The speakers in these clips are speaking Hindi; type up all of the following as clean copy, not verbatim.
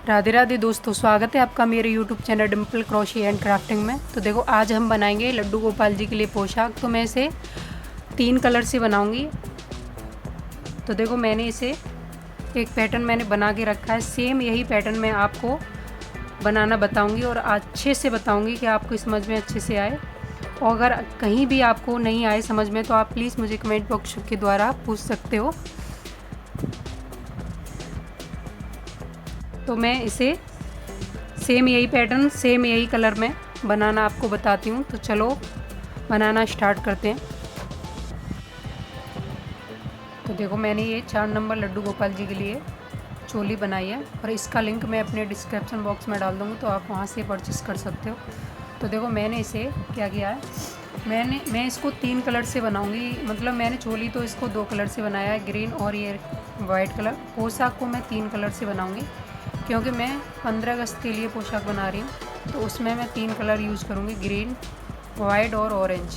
राधे राधे दोस्तों, स्वागत है आपका मेरे YouTube channel Dimple crochet and crafting में। तो देखो, आज हम बनाएंगे लड्डू गोपाल जी के लिए पोशाक। तो मैं इसे 3 कलर से बनाऊंगी। तो देखो, मैंने इसे एक पैटर्न मैंने बना के रखा है। सेम यही पैटर्न मैं आपको बनाना बताऊंगी और अच्छे से बताऊंगी कि आपको समझ में अच्छे से आए। और अगर कहीं भी आपको नहीं आए समझ में तो आप प्लीज़ मुझे कमेंट बॉक्स के द्वारा पूछ सकते हो। तो मैं इसे सेम यही पैटर्न सेम यही कलर में बनाना आपको बताती हूँ। तो चलो बनाना स्टार्ट करते हैं। तो देखो, मैंने ये 4 नंबर लड्डू गोपाल जी के लिए चोली बनाई है और इसका लिंक मैं अपने डिस्क्रिप्शन बॉक्स में डाल दूँगी, तो आप वहाँ से परचेस कर सकते हो। तो देखो, मैंने इसे क्या किया है, मैं इसको 3 कलर से बनाऊंगी। मतलब मैंने चोली तो इसको 2 कलर से बनाया है, ग्रीन और ये वाइट कलर। पोशाक को मैं 3 कलर से बनाऊंगी क्योंकि मैं 15 अगस्त के लिए पोशाक बना रही हूँ। तो उसमें मैं 3 कलर यूज़ करूँगी, ग्रीन, वाइट और ऑरेंज।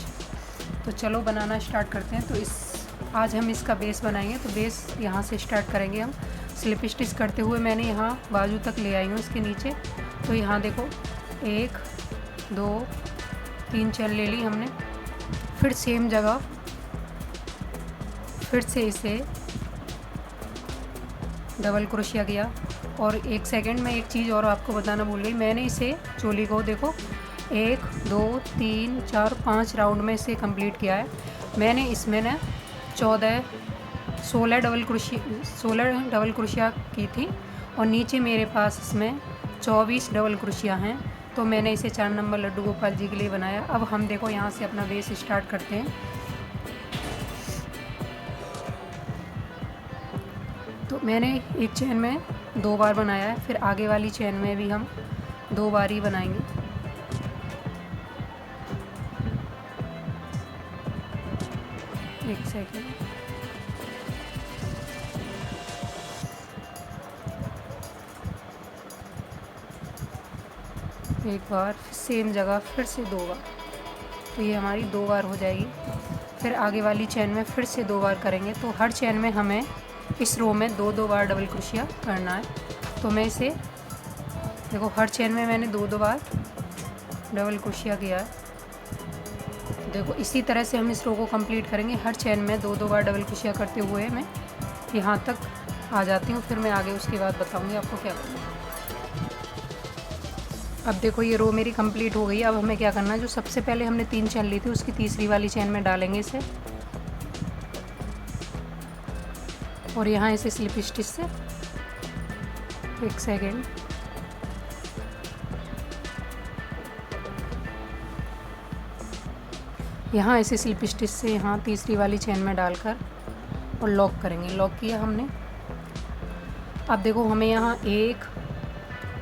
तो चलो बनाना स्टार्ट करते हैं। तो आज हम इसका बेस बनाएंगे। तो बेस यहाँ से स्टार्ट करेंगे हम। स्लिप स्टिच करते हुए मैंने यहाँ बाजू तक ले आई हूँ इसके नीचे। तो यहाँ देखो, 1 2 3 चेन ले ली हमने। फिर सेम जगह फिर से इसे डबल क्रोशिया किया। और 1 सेकंड में एक चीज़ और आपको बताना भूल गई, मैंने इसे चोली को देखो 1 2 3 4 5 राउंड में इसे कंप्लीट किया है। मैंने इसमें ना 16 डबल क्रोशिया की थी और नीचे मेरे पास इसमें 24 डबल क्रोशिया हैं। तो मैंने इसे 4 नंबर लड्डू गोपाल जी के लिए बनाया। अब हम देखो यहाँ से अपना बेस स्टार्ट करते हैं। तो मैंने एक चेन में 2 बार बनाया है, फिर आगे वाली चेन में भी हम 2 बार ही बनाएंगे। एक सेकेंड, एक बार सेम जगह फिर से 2 बार। तो ये हमारी 2 बार हो जाएगी। फिर आगे वाली चेन में फिर से 2 बार करेंगे। तो हर चेन में हमें इस रो में 2 बार डबल क्रोशिया करना है। तो मैं इसे देखो, हर चेन में मैंने 2 बार डबल क्रोशिया किया है। देखो, इसी तरह से हम इस रो को कंप्लीट करेंगे। हर चेन में 2 बार डबल क्रोशिया करते हुए मैं यहाँ तक आ जाती हूँ। फिर मैं आगे उसके बाद बताऊँगी आपको क्या करना है। अब देखो, ये रो मेरी कंप्लीट हो गई। अब हमें क्या करना है, जो सबसे पहले हमने 3 चेन ली थी उसकी तीसरी वाली चेन में डालेंगे इसे और यहाँ इसे स्लिप स्टिच से, एक सेकेंड, यहाँ इसे स्लिप स्टिच से यहाँ तीसरी वाली चेन में डालकर और लॉक करेंगे। लॉक किया हमने। अब देखो, हमें यहाँ 1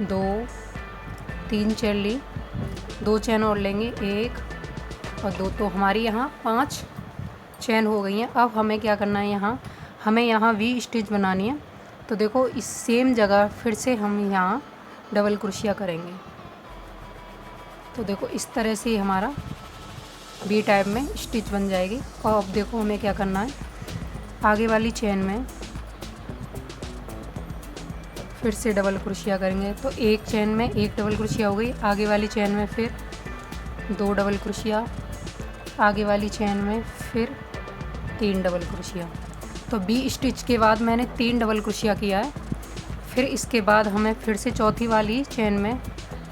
2 3 चेन ली, 2 चेन और लेंगे, 1 और 2। तो हमारी यहाँ 5 चेन हो गई हैं। अब हमें क्या करना है, हमें यहाँ वी स्टिच बनानी है। तो देखो, इस सेम जगह फिर से हम यहाँ डबल क्रोशिया करेंगे। तो देखो, इस तरह से हमारा वी टाइप में स्टिच बन जाएगी। और अब देखो, हमें क्या करना है, आगे वाली चेन में फिर से डबल क्रोशिया करेंगे। तो एक चेन में 1 डबल क्रोशिया हो गई, आगे वाली चेन में फिर 2 डबल क्रोशिया, आगे वाली चेन में फिर 3 डबल क्रोशिया। तो बी स्टिच के बाद मैंने 3 डबल क्रोशिया किया है। फिर इसके बाद हमें फिर से चौथी वाली चेन में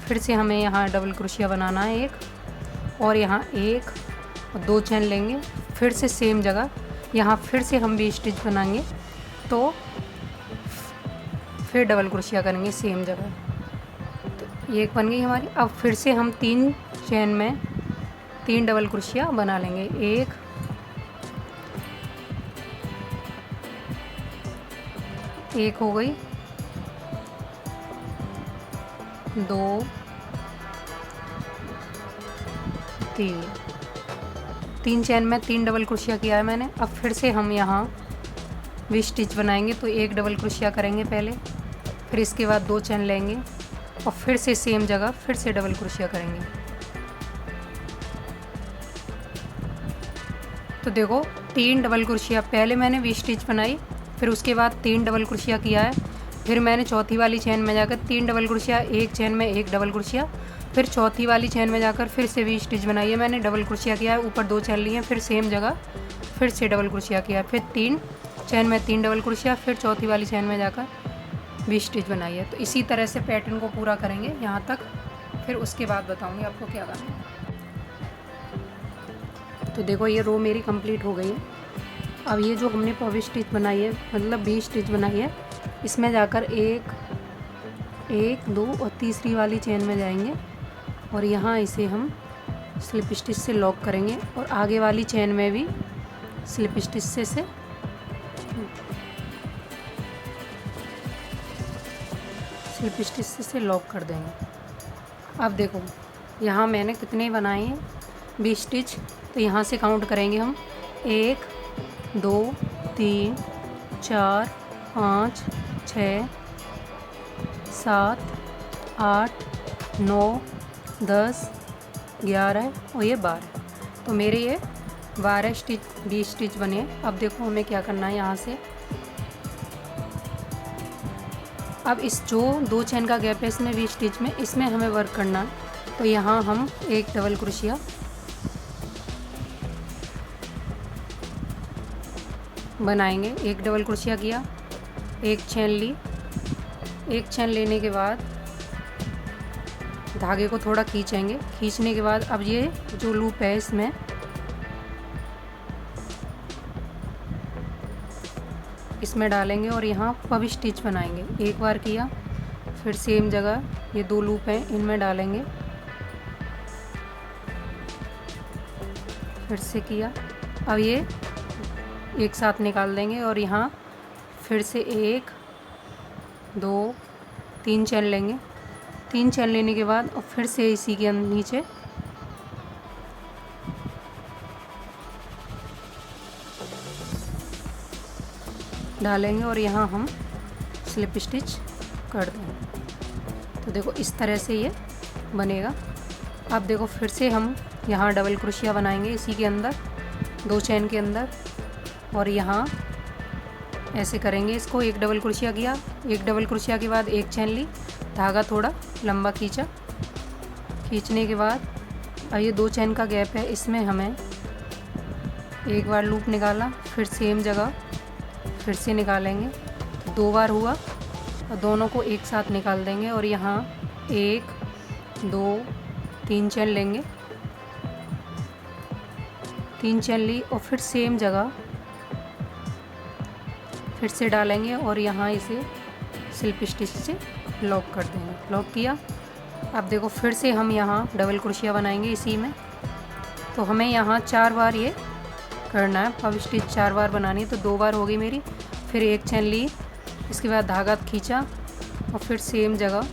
फिर से हमें यहाँ डबल क्रोशिया बनाना है 1 और यहाँ 1 और 2 चेन लेंगे। फिर से सेम जगह यहाँ फिर से हम बी स्टिच बनाएंगे। तो फिर डबल क्रोशिया करेंगे सेम जगह। तो ये बन गई हमारी। अब फिर से हम 3 चेन में 3 डबल क्रोशिया बना लेंगे। 1 हो गई, 2 3 चेन में 3 डबल क्रोशिया किया है मैंने। अब फिर से हम यहाँ वी स्टिच बनाएंगे। तो 1 डबल क्रोशिया करेंगे पहले, फिर इसके बाद 2 चेन लेंगे और फिर से सेम जगह फिर से डबल क्रोशिया करेंगे। तो देखो, 3 डबल क्रोशिया पहले मैंने वी स्टिच बनाई, फिर उसके बाद 3 डबल क्रोशिया किया है, फिर मैंने चौथी वाली चेन में जाकर 3 डबल क्रोशिया, एक चेन में 1 डबल क्रोशिया, फिर चौथी वाली चेन में जाकर फिर से वी स्टिच बनाई है मैंने, डबल क्रोशिया किया है, ऊपर 2 चेन लिए हैं, फिर सेम जगह फिर से डबल क्रोशिया किया, फिर 3 चेन में 3 डबल क्रोशिया, फिर चौथी वाली चेन में जाकर वी स्टिच बनाई है। तो इसी तरह से पैटर्न को पूरा करेंगे यहाँ तक, फिर उसके बाद बताऊँगी आपको क्या करना है। तो देखो ये रो मेरी कंप्लीट हो गई है। अब ये जो हमने पव स्टिच बनाई है, मतलब वी स्टिच बनाई है, इसमें जाकर 1 2 और तीसरी वाली चेन में जाएंगे और यहाँ इसे हम स्लिप स्टिच से लॉक करेंगे और आगे वाली चेन में भी स्लिप स्टिच से लॉक कर देंगे। अब देखो यहाँ मैंने कितने बनाए हैं वी स्टिच, तो यहाँ से काउंट करेंगे हम 1 2 3 4 5 6 7 8 9 10 11 और ये 12। तो मेरे ये 12 स्टिच वी स्टिच बने। अब देखो हमें क्या करना है यहाँ से। अब इस जो 2 चेन का गैप है इसमें वी स्टिच में, इसमें हमें वर्क करना है। तो यहाँ हम 1 डबल क्रोशिया बनाएंगे, 1 डबल क्रोशिया किया, 1 चेन ली, 1 चेन लेने के बाद धागे को थोड़ा खींचेंगे, खींचने के बाद अब ये जो लूप है इसमें डालेंगे और यहाँ पव स्टिच बनाएंगे। एक बार किया, फिर सेम जगह ये 2 लूप हैं इनमें डालेंगे, फिर से किया। अब ये एक साथ निकाल देंगे और यहाँ फिर से 1 2 3 चेन लेंगे। 3 चेन लेने के बाद और फिर से इसी के नीचे डालेंगे और यहाँ हम स्लिप स्टिच कर देंगे। तो देखो इस तरह से ये बनेगा। अब देखो फिर से हम यहाँ डबल क्रोशिया बनाएंगे इसी के अंदर, 2 चेन के अंदर, और यहाँ ऐसे करेंगे इसको। 1 डबल क्रोशिया किया, 1 डबल क्रोशिया के बाद 1 चेन ली, धागा थोड़ा लंबा खींचा, खींचने के बाद अब ये 2 चेन का गैप है इसमें हमें एक बार लूप निकाला, फिर सेम जगह फिर से निकालेंगे। तो 2 बार हुआ और दोनों को एक साथ निकाल देंगे और यहाँ 1 2 3 चेन लेंगे, 3 चेन ली और फिर सेम जगह फिर से डालेंगे और यहाँ इसे स्लिप स्टिच से लॉक कर देंगे। लॉक किया। अब देखो फिर से हम यहाँ डबल क्रोशिया बनाएंगे इसी में। तो हमें यहाँ 4 बार ये करना है, पव स्टिच 4 बार बनानी है। तो 2 बार हो गई मेरी, फिर 1 चेन ली, इसके बाद धागा खींचा और फिर सेम जगह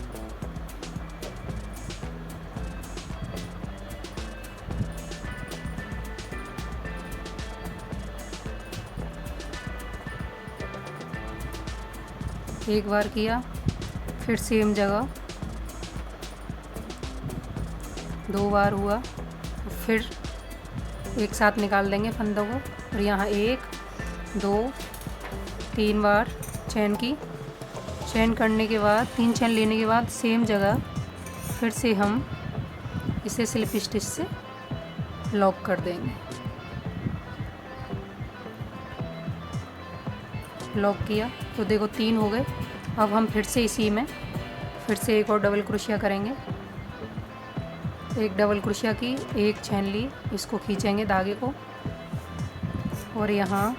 एक बार किया, फिर सेम जगह 2 बार हुआ, फिर एक साथ निकाल देंगे फंदों को और यहाँ 1 2 3 बार चेन करने के बाद 3 चेन लेने के बाद सेम जगह फिर से हम इसे स्लिप स्टिच से लॉक कर देंगे। लॉक किया तो देखो 3 हो गए। अब हम फिर से इसी में फिर से एक और डबल क्रोशिया करेंगे। 1 डबल क्रोशिया की, 1 चेन ली, इसको खींचेंगे धागे को और यहाँ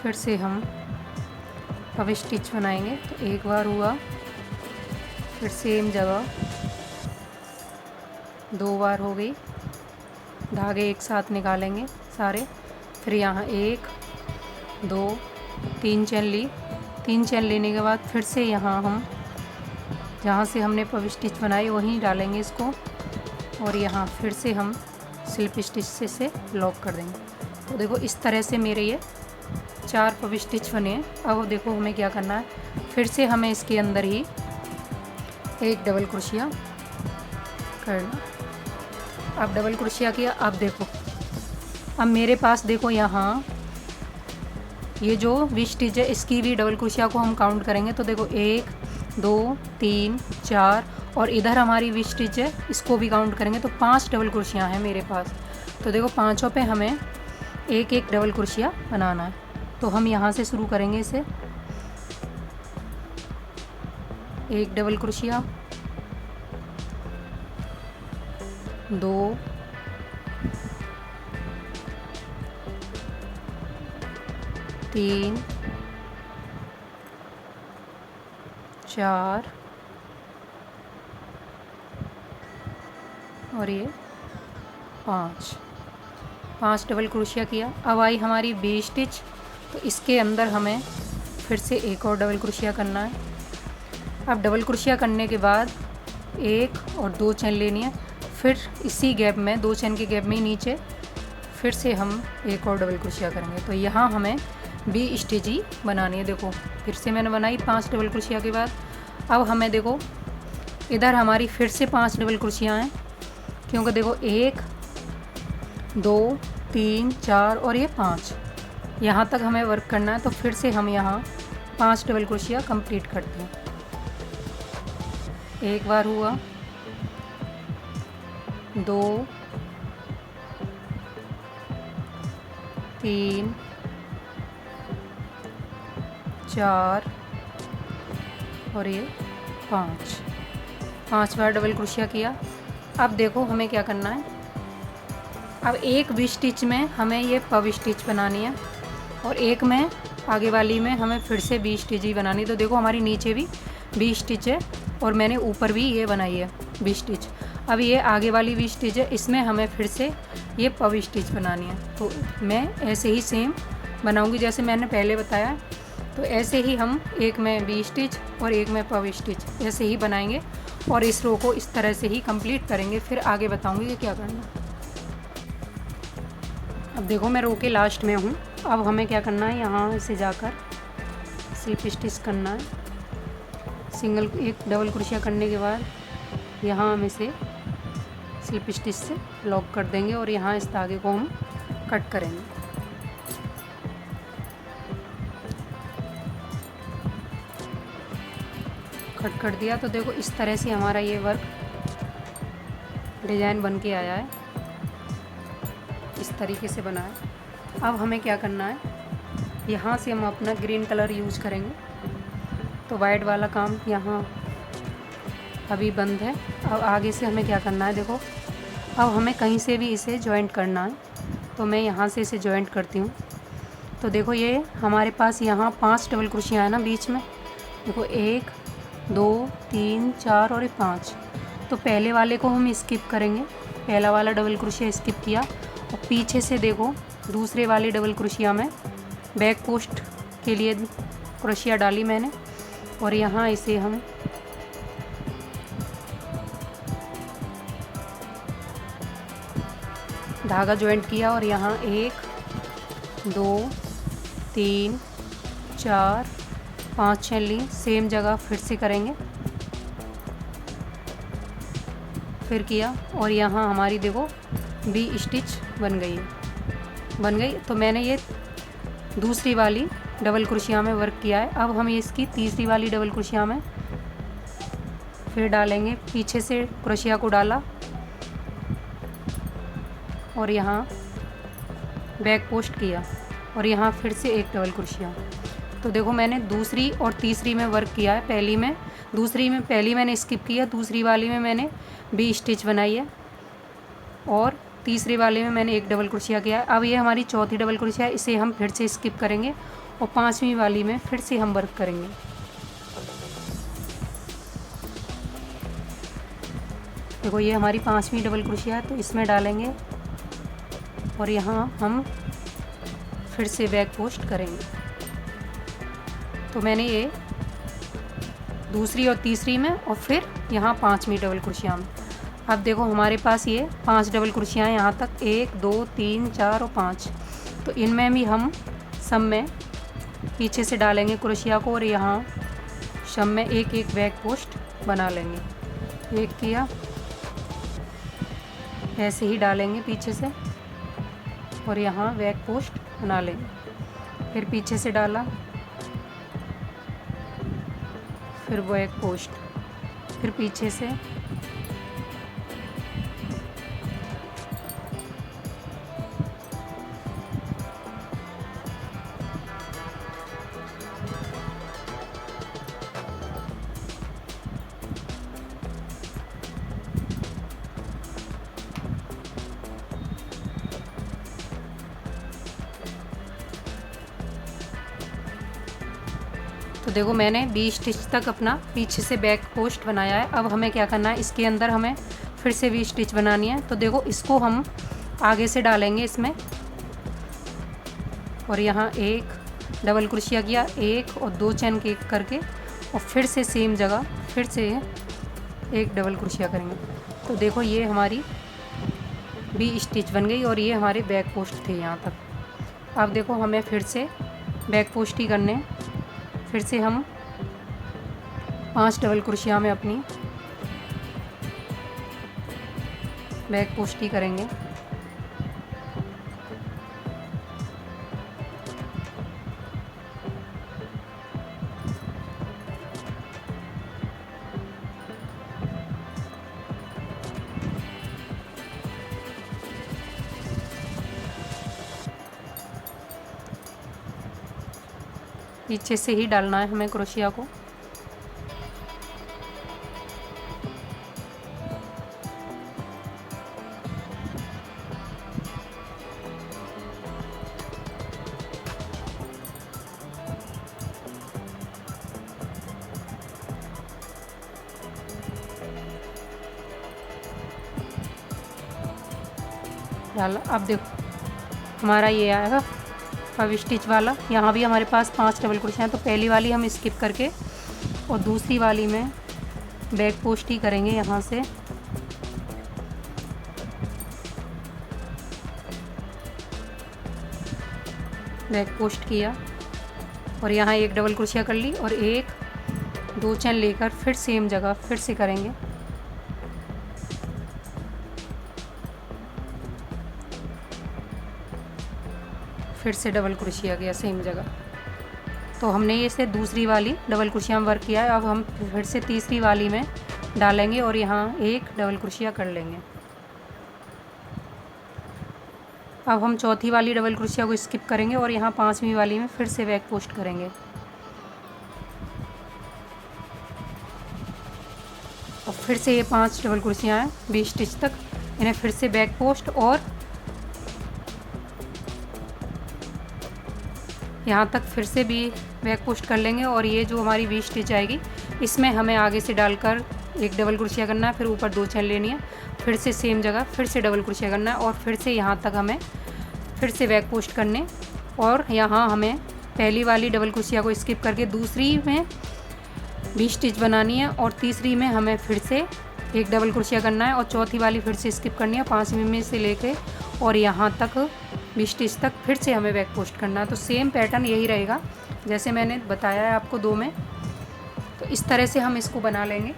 फिर से हम पव स्टिच बनाएंगे। तो 1 बार हुआ, फिर सेम जगह 2 बार हो गई, धागे एक साथ निकालेंगे सारे, फिर यहाँ 1 2 3 चेन ली, 3 चेन लेने के बाद फिर से यहाँ हम जहाँ से हमने पव स्टिच बनाई वहीं डालेंगे इसको और यहाँ फिर से हम स्लिप स्टिच से लॉक कर देंगे। तो देखो इस तरह से मेरे ये 4 पव स्टिच बने हैं। अब देखो हमें क्या करना है, फिर से हमें इसके अंदर ही 1 डबल क्रोशिया करना। अब डबल क्रोशिया किया। अब देखो अब मेरे पास देखो यहाँ ये जो 20 स्टिच है इसकी भी डबल क्रोशिया को हम काउंट करेंगे। तो देखो 1 2 3 4 और इधर हमारी 20 स्टिच है इसको भी काउंट करेंगे तो 5 डबल क्रोशिया हैं मेरे पास। तो देखो पाँचों पे हमें एक एक डबल क्रोशिया बनाना है। तो हम यहाँ से शुरू करेंगे इसे। एक डबल क्रोशिया, 2, 3, 4 और ये 5 डबल क्रोशिया किया। अब आई हमारी 20 स्टिच। तो इसके अंदर हमें फिर से एक और डबल क्रोशिया करना है। अब डबल क्रोशिया करने के बाद 1 और 2 चेन लेनी है। फिर इसी गैप में 2 चेन के गैप में ही नीचे फिर से हम एक और डबल क्रोशिया करेंगे। तो यहाँ हमें 20 स्टिच ही बनानी है। देखो फिर से मैंने बनाई 5 डबल क्रोशिया के बाद। अब हमें देखो इधर हमारी फिर से 5 डबल क्रोशिया हैं, क्योंकि देखो 1 2 3 4 और ये 5 यहाँ तक हमें वर्क करना है। तो फिर से हम यहाँ 5 डबल क्रोशिया कंप्लीट करते हैं। एक बार हुआ, 2 3 4 और ये 5 बार डबल क्रोशिया किया। अब देखो हमें क्या करना है। अब एक 20 स्टिच में हमें ये पव स्टिच बनानी है और एक में आगे वाली में हमें फिर से 20 स्टिच ही बनानी। तो देखो हमारी नीचे भी 20 स्टिच है और मैंने ऊपर भी ये बनाई है 20 स्टिच। अब ये आगे वाली 20 स्टिच है, इसमें हमें फिर से ये पव स्टिच बनानी है। तो मैं ऐसे ही सेम बनाऊंगी जैसे मैंने पहले बताया। तो ऐसे ही हम एक में 20 स्टिच और एक में पव स्टिच ऐसे ही बनाएंगे और इस रो को इस तरह से ही कंप्लीट करेंगे। फिर आगे बताऊंगी कि क्या करना है। अब देखो मैं रो के लास्ट में हूँ। अब हमें क्या करना है, यहाँ से जाकर स्लिप स्टिच करना है। सिंगल एक डबल क्रोशिया करने के बाद यहाँ हम इसे स्लिप स्टिच से लॉक कर देंगे और यहाँ इस धागे को हम कट करेंगे। कट कर दिया। तो देखो इस तरह से हमारा ये वर्क डिज़ाइन बन के आया है, इस तरीके से बना है। अब हमें क्या करना है, यहाँ से हम अपना ग्रीन कलर यूज़ करेंगे। तो वाइट वाला काम यहाँ अभी बंद है। अब आगे से हमें क्या करना है, देखो अब हमें कहीं से भी इसे जॉइंट करना है। तो मैं यहाँ से इसे जॉइंट करती हूँ। तो देखो ये हमारे पास यहाँ 5 डबल क्रोशिया है ना बीच में। देखो 1 2 3 4 और 5। तो पहले वाले को हम स्किप करेंगे। पहला वाला डबल क्रोशिया स्किप किया और पीछे से देखो दूसरे वाले डबल क्रोशिया में बैक पोस्ट के लिए क्रोशिया डाली मैंने और यहाँ इसे हम धागा जॉइंट किया और यहाँ 1 2 3 4 5 चेन ली। सेम जगह फिर से करेंगे, फिर किया और यहाँ हमारी देखो 20 स्टिच बन गई। तो मैंने ये दूसरी वाली डबल क्रोशिया में वर्क किया है। अब हम इसकी तीसरी वाली डबल क्रोशिया में फिर डालेंगे। पीछे से क्रोशिया को डाला और यहाँ बैक पोस्ट किया और यहाँ फिर से एक डबल क्रोशिया। तो देखो मैंने दूसरी और तीसरी में वर्क किया है। पहली मैंने स्किप किया, दूसरी वाली में मैंने 20 स्टिच बनाई है और तीसरी वाले में मैंने एक डबल क्रोशिया किया है। अब ये हमारी चौथी डबल क्रोशिया है, इसे हम फिर से स्किप करेंगे और 5वीं वाली में फिर से हम वर्क करेंगे। देखो ये हमारी 5वीं डबल क्रोशिया है, तो इसमें डालेंगे और यहाँ हम फिर से बैक पोस्ट करेंगे। तो मैंने ये दूसरी और तीसरी में और फिर यहाँ 5वीं डबल क्रोशिया में। अब देखो हमारे पास ये 5 डबल क्रोशिया हैं यहाँ तक, 1 2 3 4 और 5। तो इनमें भी हम सब में पीछे से डालेंगे क्रोशिया को और यहाँ सब में एक एक बैक पोस्ट बना लेंगे। एक किया, ऐसे ही डालेंगे पीछे से और यहाँ बैक पोस्ट बना लेंगे। फिर पीछे से डाला, फिर बैक पोस्ट, फिर पीछे से, तो देखो मैंने 20 स्टिच तक अपना पीछे से बैक पोस्ट बनाया है। अब हमें क्या करना है, इसके अंदर हमें फिर से 20 स्टिच बनानी है। तो देखो इसको हम आगे से डालेंगे इसमें, और यहाँ एक डबल क्रोशिया किया, एक और 2 चेन के करके, और फिर से सेम जगह फिर से एक डबल क्रोशिया करेंगे। तो देखो ये हमारी 20 स्टिच बन गई और ये हमारे बैक पोस्ट थे यहाँ तक। अब देखो हमें फिर से बैक पोस्ट ही करने हैं। फिर से हम 5 डबल क्रोशिया में अपनी बैक पोस्ट ही करेंगे। पीछे से ही डालना है हमें क्रोशिया को। डाला। अब देखो हमारा ये आएगा 5 स्टिच वाला। यहाँ भी हमारे पास 5 डबल क्रोशिया हैं, तो पहली वाली हम स्किप करके और दूसरी वाली में बैक पोस्ट ही करेंगे। यहाँ से बैक पोस्ट किया और यहाँ एक डबल क्रोशिया कर ली और एक 2 चेन लेकर फिर सेम जगह फिर से करेंगे। फिर से डबल क्रोशिया किया सेम जगह। तो हमने ये से दूसरी वाली डबल क्रोशिया में वर्क किया है। अब हम फिर से तीसरी वाली में डालेंगे और यहाँ एक डबल क्रोशिया कर लेंगे। अब हम चौथी वाली डबल क्रोशिया को स्किप करेंगे और यहाँ 5वीं वाली में फिर से बैक पोस्ट करेंगे। और फिर से ये 5 डबल क्रोशिया हैं 20 स्टिच तक, इन्हें फिर से बैक पोस्ट और यहाँ तक फिर से भी बैक पोस्ट कर लेंगे। और ये जो हमारी 20 स्टिच आएगी इसमें हमें आगे से डालकर एक डबल क्रोशिया करना है, फिर ऊपर 2 चेन लेनी है, फिर से सेम जगह फिर से डबल क्रोशिया करना है और फिर से यहाँ तक हमें फिर से बैक पोस्ट करने। और यहाँ हमें पहली वाली डबल क्रोशिया को स्किप करके दूसरी में 20 स्टिच बनानी है और तीसरी में हमें फिर से एक डबल क्रोशिया करना है और चौथी वाली फिर से स्किप करनी है 5वीं में से लेके और यहाँ तक 20 स्टिच तक फिर से हमें बैक पोस्ट करना है। तो सेम पैटर्न यही रहेगा जैसे मैंने बताया है आपको 2 में। तो इस तरह से हम इसको बना लेंगे।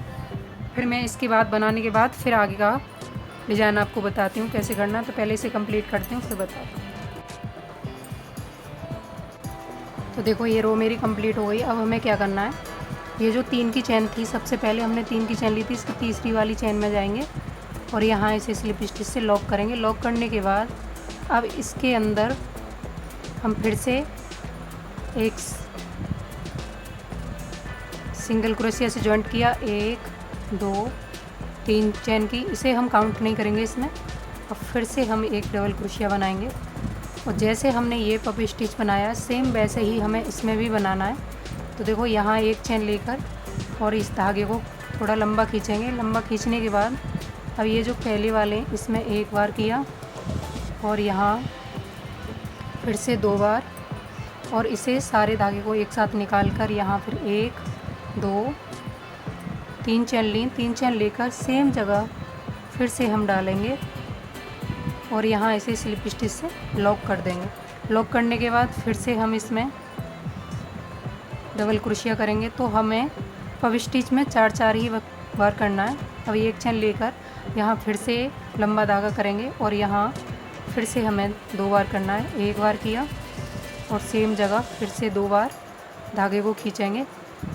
फिर मैं इसके बाद बनाने के बाद फिर आगे का डिज़ाइन आपको बताती हूँ कैसे करना है। तो पहले इसे कंप्लीट करती हूँ फिर बताती हूँ। तो देखो ये रो मेरी कंप्लीट हो गई। अब हमें क्या करना है, ये जो 3 की चेन थी, सबसे पहले हमने 3 की चेन ली थी, इसकी तीसरी वाली चेन में जाएंगे और यहाँ इसे स्लिप स्टिच से लॉक करेंगे। लॉक करने के बाद अब इसके अंदर हम फिर से एक सिंगल क्रोशिया से जॉइंट किया, 1 2 3 चेन की, इसे हम काउंट नहीं करेंगे इसमें। और फिर से हम एक डबल क्रोशिया बनाएंगे और जैसे हमने ये पप स्टिच बनाया सेम वैसे ही हमें इसमें भी बनाना है। तो देखो यहाँ एक चेन लेकर और इस धागे को थोड़ा लंबा खींचेंगे। लंबा खींचने के बाद अब ये जो पहले वाले इसमें एक बार किया और यहाँ फिर से 2 बार और इसे सारे धागे को एक साथ निकाल कर यहाँ फिर 1 2 3 चेन ली, 3 चेन लेकर सेम जगह फिर से हम डालेंगे और यहाँ इसे स्लिप स्टिच से लॉक कर देंगे। लॉक करने के बाद फिर से हम इसमें डबल क्रोशिया करेंगे। तो हमें पप स्टिच में 4 ही बार करना है। अब एक चेन लेकर यहाँ फिर से लंबा धागा करेंगे और यहाँ फिर से हमें 2 बार करना है। एक बार किया और सेम जगह फिर से 2 बार धागे को खींचेंगे।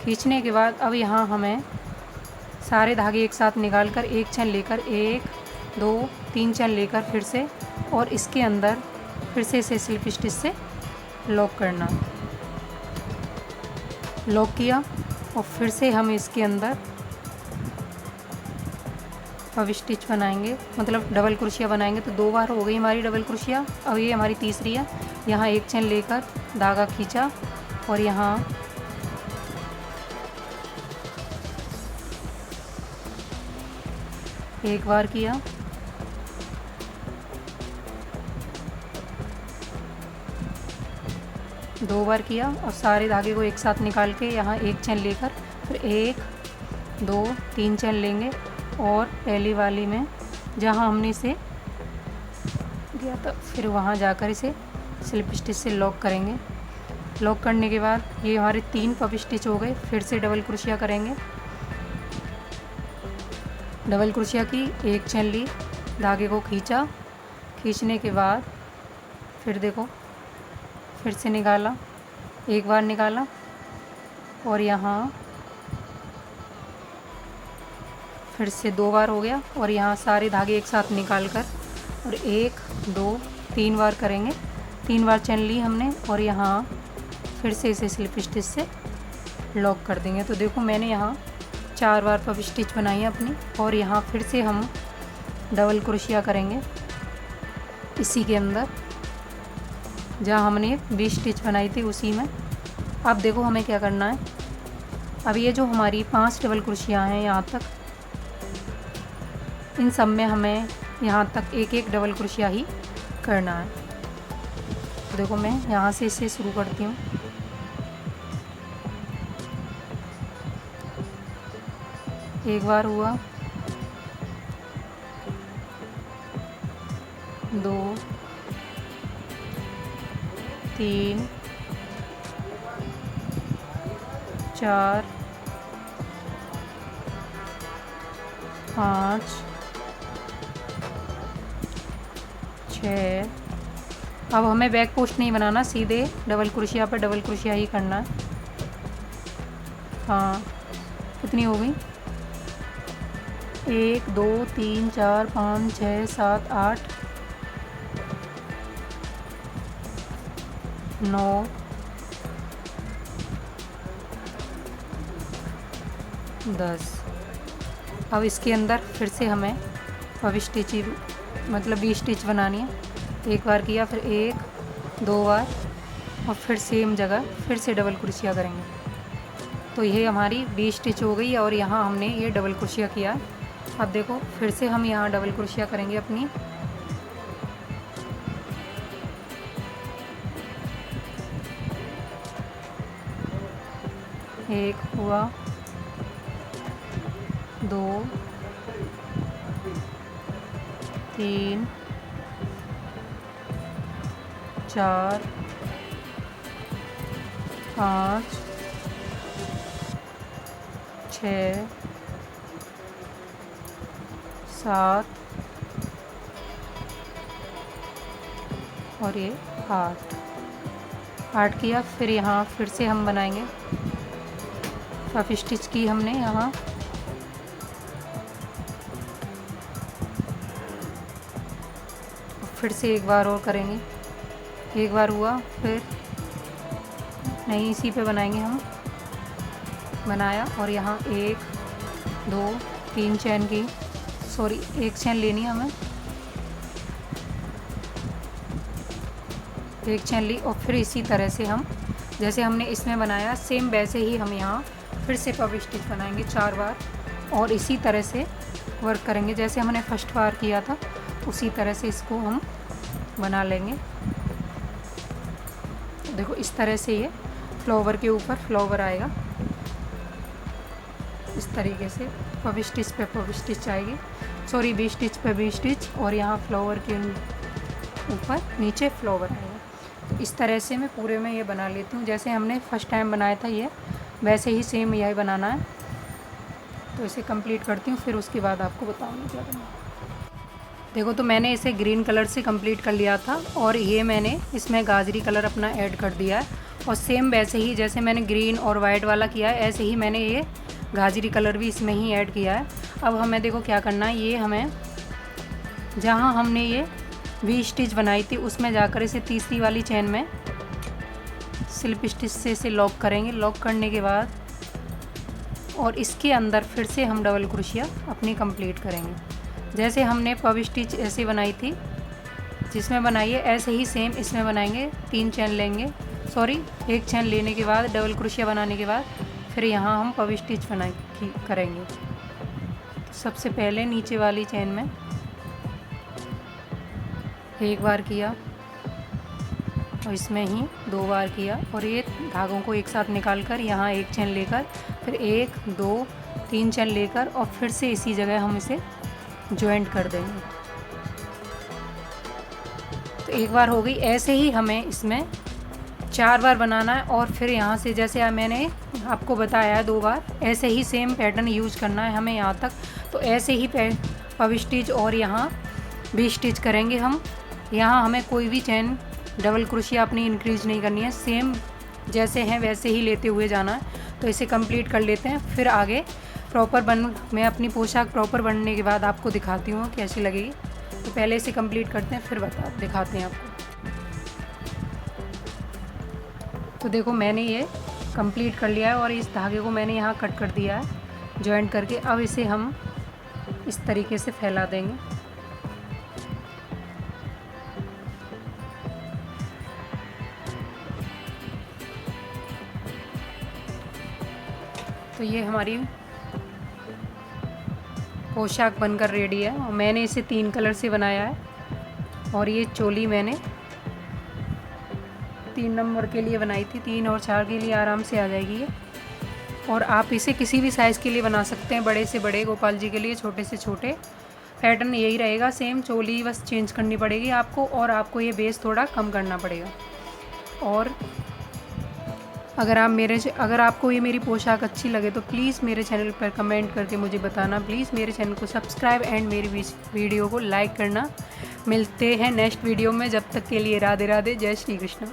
खींचने के बाद अब यहाँ हमें सारे धागे एक साथ निकाल कर एक चैन लेकर 1 2 3 चैन लेकर फिर से और इसके अंदर फिर से इसे स्लिप स्टिच से लॉक करना। लॉक किया और फिर से हम इसके अंदर अब स्टिच बनाएंगे, मतलब डबल क्रोशिया बनाएंगे। तो 2 बार हो गई हमारी डबल क्रोशिया। अब ये हमारी तीसरी है। यहाँ एक चैन लेकर धागा खींचा और यहाँ एक बार किया, दो बार किया और सारे धागे को एक साथ निकाल के यहाँ एक चैन लेकर फिर 1 2 3 चैन लेंगे और पहली वाली में जहाँ हमने इसे गया था फिर वहाँ जाकर इसे स्लिप स्टिच से लॉक करेंगे। लॉक करने के बाद ये हमारे 3 पफ स्टिच हो गए। फिर से डबल क्रोशिया करेंगे। डबल क्रोशिया की, एक चैन ली, धागे को खींचा, खींचने के बाद फिर देखो फिर से निकाला, एक बार निकाला और यहाँ फिर से 2 बार हो गया और यहाँ सारे धागे एक साथ निकाल कर और 1 2 3 बार करेंगे। 3 बार चैन ली हमने और यहाँ फिर से इसे स्लिप स्टिच से लॉक कर देंगे। तो देखो मैंने यहाँ 4 बार पफ स्टिच बनाई है अपनी और यहाँ फिर से हम डबल क्रोशिया करेंगे इसी के अंदर जहाँ हमने 20 स्टिच बनाई थी उसी में। अब देखो हमें क्या करना है। अब ये जो हमारी 5 डबल क्रोशिया हैं यहाँ तक, इन सब में हमें यहाँ तक एक एक डबल क्रोशिया ही करना है। तो देखो मैं यहाँ से इसे शुरू करती हूँ। एक बार हुआ, 2 3 4 5 6। अब हमें बैक पोस्ट नहीं बनाना, सीधे डबल क्रोशिया पर डबल क्रोशिया ही करना है। हाँ, कितनी हो गई? 1 2 3 4 5 6 7 8 9 10। अब इसके अंदर फिर से हमें अब स्टिच मतलब 20 स्टिच बनानी है। एक बार किया, फिर 1 2 बार और फिर सेम जगह फिर से डबल क्रोशिया करेंगे। तो ये हमारी 20 स्टिच हो गई और यहाँ हमने ये डबल क्रोशिया किया है। अब देखो फिर से हम यहाँ डबल क्रोशिया करेंगे अपनी। एक हुआ, 2 3 4 5 6 7 और ये 8 किया। फिर यहाँ फिर से हम बनाएंगे पफ स्टिच की हमने यहाँ फिर से एक बार और करेंगे। एक बार हुआ, फिर नहीं इसी पे बनाएंगे हम। बनाया और यहाँ 1 2 3 चैन की, सॉरी एक चैन लेनी है हमें, एक चैन ली और फिर इसी तरह से हम जैसे हमने इसमें बनाया सेम वैसे ही हम यहाँ फिर से पफ स्टिच बनाएंगे 4 बार और इसी तरह से वर्क करेंगे जैसे हमने फर्स्ट बार किया था उसी तरह से इसको हम बना लेंगे। देखो इस तरह से ये फ्लावर के ऊपर फ्लावर आएगा, इस तरीके से पफ स्टिच पे पफ स्टिच आएगी, सॉरी 20 स्टिच पे 20 स्टिच और यहाँ फ्लावर के ऊपर नीचे फ्लावर आएगा। तो इस तरह से मैं पूरे में ये बना लेती हूँ जैसे हमने फर्स्ट टाइम बनाया था ये वैसे ही सेम यही बनाना है। तो इसे कंप्लीट करती हूँ फिर उसके बाद आपको बताऊँगी क्या करना है। देखो तो मैंने इसे ग्रीन कलर से कंप्लीट कर लिया था और ये मैंने इसमें गाजरी कलर अपना ऐड कर दिया है और सेम वैसे ही जैसे मैंने ग्रीन और वाइट वाला किया है ऐसे ही मैंने ये गाजरी कलर भी इसमें ही ऐड किया है। अब हमें देखो क्या करना है, ये हमें जहाँ हमने ये वी स्टिच बनाई थी उसमें जाकर इसे तीसरी वाली चेन में स्लिप स्टिच से इसे लॉक करेंगे। लॉक करने के बाद और इसके अंदर फिर से हम डबल क्रोशिया अपनी कंप्लीट करेंगे। जैसे हमने पव स्टिच ऐसे बनाई थी जिसमें बनाई है ऐसे ही सेम इसमें बनाएंगे। 3 चेन लेंगे, सॉरी 1 चेन लेने के बाद डबल क्रोशिया बनाने के बाद फिर यहाँ हम पव स्टिच करेंगे। तो सबसे पहले नीचे वाली चेन में 1 बार किया और इसमें ही 2 बार किया और ये धागों को एक साथ निकाल कर यहाँ 1 चेन लेकर फिर 1 2 3 चेन लेकर और फिर से इसी जगह हम इसे जॉइंट कर देंगे। तो 1 बार हो गई। ऐसे ही हमें इसमें 4 बार बनाना है और फिर यहाँ से जैसे मैंने आपको बताया है 2 बार, ऐसे ही सेम पैटर्न यूज करना है हमें यहाँ तक। तो ऐसे ही पव स्टिच और यहाँ भी स्टिच करेंगे हम। यहाँ हमें कोई भी चेन डबल क्रोशिया अपनी इंक्रीज नहीं करनी है, सेम जैसे हैं वैसे ही लेते हुए जाना है। तो इसे कंप्लीट कर लेते हैं, फिर आगे मैं अपनी पोशाक प्रॉपर बनने के बाद आपको दिखाती हूँ कैसी लगेगी। तो पहले इसे कंप्लीट करते हैं फिर दिखाते हैं आपको। तो देखो मैंने ये कंप्लीट कर लिया है और इस धागे को मैंने यहाँ कट कर दिया है जॉइंट करके। अब इसे हम इस तरीके से फैला देंगे। तो ये हमारी पोशाक बनकर रेडी है और मैंने इसे 3 कलर से बनाया है और ये चोली मैंने 3 नंबर के लिए बनाई थी, 3 और 4 के लिए आराम से आ जाएगी ये। और आप इसे किसी भी साइज़ के लिए बना सकते हैं, बड़े से बड़े, गोपाल जी के लिए छोटे से छोटे। पैटर्न यही रहेगा सेम, चोली बस चेंज करनी पड़ेगी आपको और आपको ये बेस थोड़ा कम करना पड़ेगा। और अगर आपको ये मेरी पोशाक अच्छी लगे तो प्लीज़ मेरे चैनल पर कमेंट करके मुझे बताना। प्लीज़ मेरे चैनल को सब्सक्राइब एंड मेरी वीडियो को लाइक करना। मिलते हैं नेक्स्ट वीडियो में, जब तक के लिए राधे राधे, जय श्री कृष्ण।